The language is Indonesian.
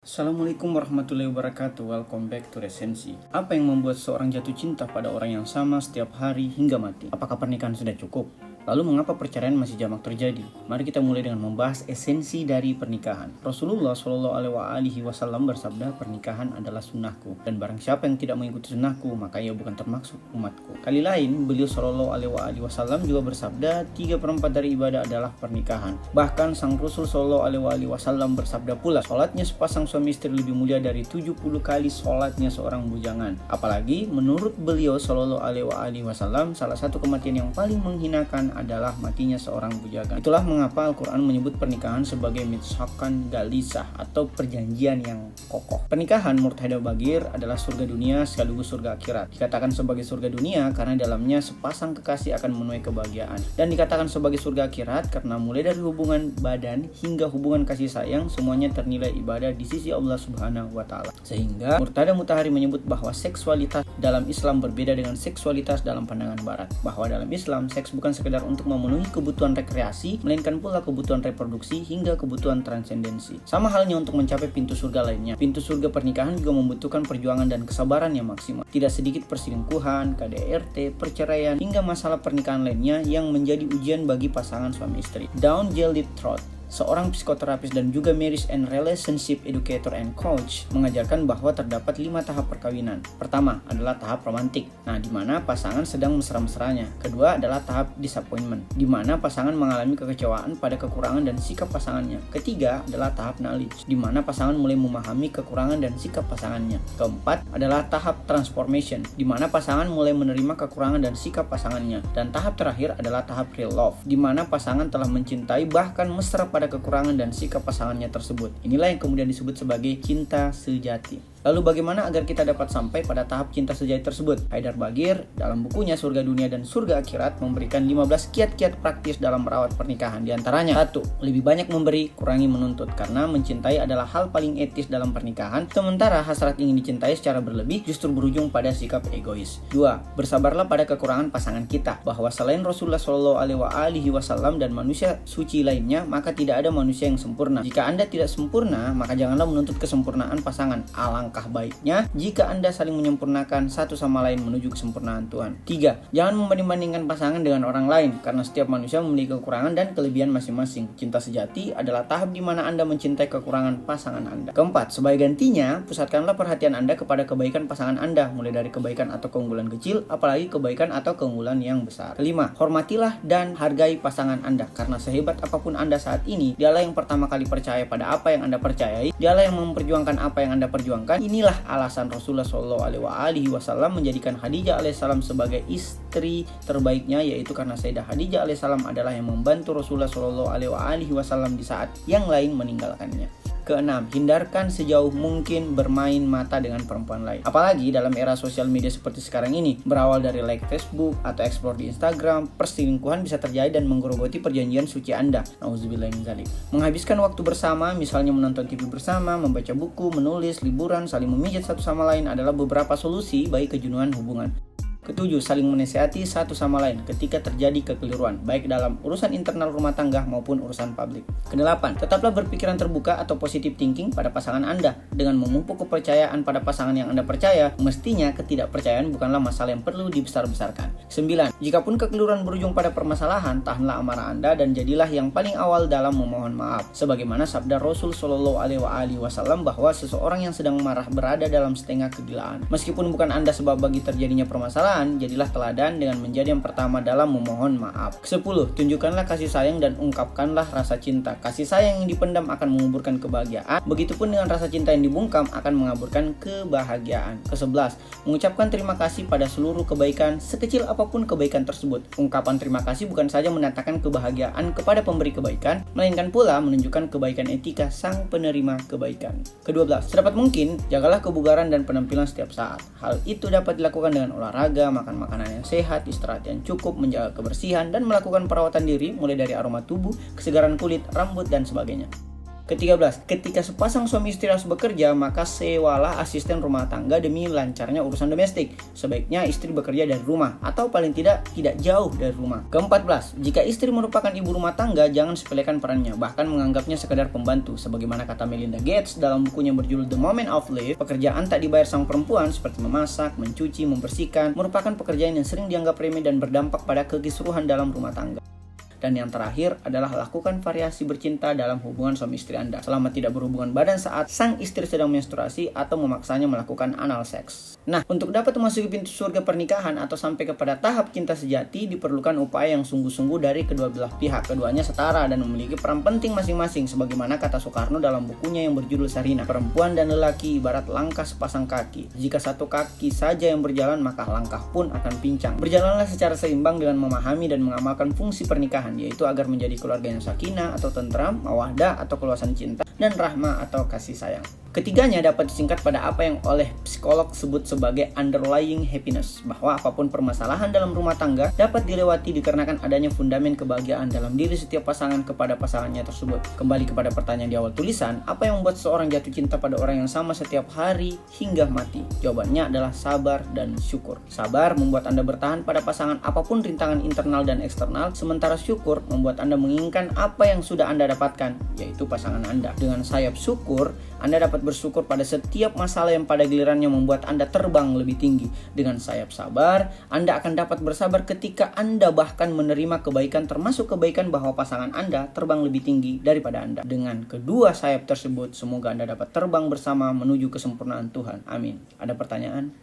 Assalamualaikum warahmatullahi wabarakatuh. Welcome back to Resensi. Apa yang membuat seorang jatuh cinta pada orang yang sama setiap hari hingga mati? Apakah pernikahan sudah cukup? Lalu mengapa perceraian masih jamak terjadi? Mari kita mulai dengan membahas esensi dari pernikahan. Rasulullah SAW bersabda, pernikahan adalah sunnahku, dan barang siapa yang tidak mengikuti sunnahku, maka ia bukan termasuk umatku. Kali lain, beliau SAW juga bersabda, 3/4 dari ibadah adalah pernikahan. Bahkan sang Rasul SAW bersabda pula, sholatnya sepasang suami istri lebih mulia dari 70 kali sholatnya seorang bujangan. Apalagi menurut beliau SAW, salah satu kematian yang paling menghinakan adalah matinya seorang bujangan. Itulah mengapa Al-Quran menyebut pernikahan sebagai mitsaqan galisah atau perjanjian yang kokoh. Pernikahan menurut Haidar Bagir adalah surga dunia sekaligus surga akhirat. Dikatakan sebagai surga dunia karena dalamnya sepasang kekasih akan menuai kebahagiaan, dan dikatakan sebagai surga akhirat karena mulai dari hubungan badan hingga hubungan kasih sayang semuanya ternilai ibadah di sisi Allah Subhanahu wa Ta'ala. Sehingga Murtada Mutahari menyebut bahwa seksualitas dalam Islam berbeda dengan seksualitas dalam pandangan Barat, bahwa dalam Islam seks bukan sekedar untuk memenuhi kebutuhan rekreasi, melainkan pula kebutuhan reproduksi hingga kebutuhan transendensi. Sama halnya untuk mencapai pintu surga lainnya, pintu surga pernikahan juga membutuhkan perjuangan dan kesabaran yang maksimal. Tidak sedikit perselingkuhan, KDRT, perceraian, hingga masalah pernikahan lainnya yang menjadi ujian bagi pasangan suami istri. Dawn J. Liptrot, seorang psikoterapis dan juga marriage and relationship educator and coach, mengajarkan bahwa terdapat 5 tahap perkawinan. Pertama adalah tahap romantik, di mana pasangan sedang mesra-mesranya. Kedua adalah tahap disappointment, di mana pasangan mengalami kekecewaan pada kekurangan dan sikap pasangannya. Ketiga adalah tahap knowledge, di mana pasangan mulai memahami kekurangan dan sikap pasangannya. Keempat adalah tahap transformation, di mana pasangan mulai menerima kekurangan dan sikap pasangannya. Dan tahap terakhir adalah tahap real love, di mana pasangan telah mencintai bahkan mesra pada kekurangan dan sikap pasangannya tersebut. Inilah yang kemudian disebut sebagai cinta sejati. Lalu bagaimana agar kita dapat sampai pada tahap cinta sejati tersebut? Haidar Bagir dalam bukunya Surga Dunia dan Surga Akhirat memberikan 15 kiat-kiat praktis dalam merawat pernikahan. Di antaranya, 1. Lebih banyak memberi, kurangi menuntut, karena mencintai adalah hal paling etis dalam pernikahan, sementara hasrat ingin dicintai secara berlebih justru berujung pada sikap egois. 2. Bersabarlah pada kekurangan pasangan kita, bahwa selain Rasulullah SAW dan manusia suci lainnya, maka tidak ada manusia yang sempurna. Jika Anda tidak sempurna, maka janganlah menuntut kesempurnaan pasangan. Alangkah baiknya jika Anda saling menyempurnakan satu sama lain menuju kesempurnaan Tuhan. 3. Jangan membanding-bandingkan pasangan dengan orang lain, karena setiap manusia memiliki kekurangan dan kelebihan masing-masing. Cinta sejati adalah tahap di mana Anda mencintai kekurangan pasangan Anda. 4. Sebagai gantinya, pusatkanlah perhatian Anda kepada kebaikan pasangan Anda, mulai dari kebaikan atau keunggulan kecil, apalagi kebaikan atau keunggulan yang besar. 5. Hormatilah dan hargai pasangan Anda, karena sehebat apapun Anda saat ini, dialah yang pertama kali percaya pada apa yang Anda percayai, dialah yang memperjuangkan apa yang Anda perjuangkan. Inilah alasan Rasulullah SAW menjadikan Khadijah alaihissalam sebagai istri terbaiknya, yaitu karena Sayyidah Khadijah alaihissalam adalah yang membantu Rasulullah SAW di saat yang lain meninggalkannya. 6. Hindarkan sejauh mungkin bermain mata dengan perempuan lain. Apalagi dalam era sosial media seperti sekarang ini, berawal dari like Facebook atau explore di Instagram, perselingkuhan bisa terjadi dan menggerogoti perjanjian suci Anda. Nauzubillah min dzalik. Menghabiskan waktu bersama, misalnya menonton TV bersama, membaca buku, menulis, liburan, saling memijat satu sama lain adalah beberapa solusi bagi kejenuhan hubungan. 7. Saling menasihati satu sama lain ketika terjadi kekeliruan, baik dalam urusan internal rumah tangga maupun urusan publik. 8. Tetaplah berpikiran terbuka atau positive thinking pada pasangan Anda. Dengan memupuk kepercayaan pada pasangan yang Anda percaya, mestinya ketidakpercayaan bukanlah masalah yang perlu dibesar-besarkan. 9. Jikapun kekeliruan berujung pada permasalahan, tahanlah amarah Anda dan jadilah yang paling awal dalam memohon maaf. Sebagaimana sabda Rasul SAW bahwa seseorang yang sedang marah berada dalam setengah kegilaan. Meskipun bukan Anda sebab bagi terjadinya permasalahan, jadilah teladan dengan menjadi yang pertama dalam memohon maaf. 10. Tunjukkanlah kasih sayang dan ungkapkanlah rasa cinta. Kasih sayang yang dipendam akan menguburkan kebahagiaan. Begitupun dengan rasa cinta yang dibungkam akan mengaburkan kebahagiaan. 11. Mengucapkan terima kasih pada seluruh kebaikan, sekecil apapun kebaikan tersebut. Ungkapan terima kasih bukan saja menatakan kebahagiaan kepada pemberi kebaikan, melainkan pula menunjukkan kebaikan etika sang penerima kebaikan. 12. Sedapat mungkin, jagalah kebugaran dan penampilan setiap saat. Hal itu dapat dilakukan dengan olahraga, makan makanan yang sehat, istirahat yang cukup, menjaga kebersihan, dan melakukan perawatan diri mulai dari aroma tubuh, kesegaran kulit, rambut, dan sebagainya. Ke-13, ketika sepasang suami istri harus bekerja, maka sewalah asisten rumah tangga demi lancarnya urusan domestik. Sebaiknya istri bekerja dari rumah, atau paling tidak jauh dari rumah. Ke-14, jika istri merupakan ibu rumah tangga, jangan sepelekan perannya, bahkan menganggapnya sekedar pembantu. Sebagaimana kata Melinda Gates dalam bukunya berjudul The Moment of Life, pekerjaan tak dibayar sang perempuan seperti memasak, mencuci, membersihkan, merupakan pekerjaan yang sering dianggap remeh dan berdampak pada kekisruhan dalam rumah tangga. Dan yang terakhir adalah lakukan variasi bercinta dalam hubungan suami istri Anda selama tidak berhubungan badan saat sang istri sedang menstruasi atau memaksanya melakukan anal seks. Nah, untuk dapat memasuki pintu surga pernikahan atau sampai kepada tahap cinta sejati diperlukan upaya yang sungguh-sungguh dari kedua belah pihak. Keduanya setara dan memiliki peran penting masing-masing sebagaimana kata Soekarno dalam bukunya yang berjudul Sarina. Perempuan dan lelaki ibarat langkah sepasang kaki. Jika satu kaki saja yang berjalan, maka langkah pun akan pincang. Berjalanlah secara seimbang dengan memahami dan mengamalkan fungsi pernikahan, yaitu agar menjadi keluarga yang sakinah atau tentram, mawaddah atau keluasan cinta, dan rahmah atau kasih sayang. Ketiganya dapat disingkat pada apa yang oleh psikolog sebut sebagai underlying happiness, bahwa apapun permasalahan dalam rumah tangga dapat dilewati dikarenakan adanya fundamen kebahagiaan dalam diri setiap pasangan kepada pasangannya tersebut. Kembali kepada pertanyaan di awal tulisan, apa yang membuat seorang jatuh cinta pada orang yang sama setiap hari hingga mati? Jawabannya adalah sabar dan syukur. Sabar membuat Anda bertahan pada pasangan apapun rintangan internal dan eksternal, sementara syukur membuat Anda menginginkan apa yang sudah Anda dapatkan, yaitu pasangan Anda. Dengan sayap syukur, Anda dapat bersyukur pada setiap masalah yang pada gilirannya membuat Anda terbang lebih tinggi. Dengan sayap sabar, Anda akan dapat bersabar ketika Anda bahkan menerima kebaikan, termasuk kebaikan bahwa pasangan Anda terbang lebih tinggi daripada Anda. Dengan kedua sayap tersebut, semoga Anda dapat terbang bersama menuju kesempurnaan Tuhan. Amin. Ada pertanyaan?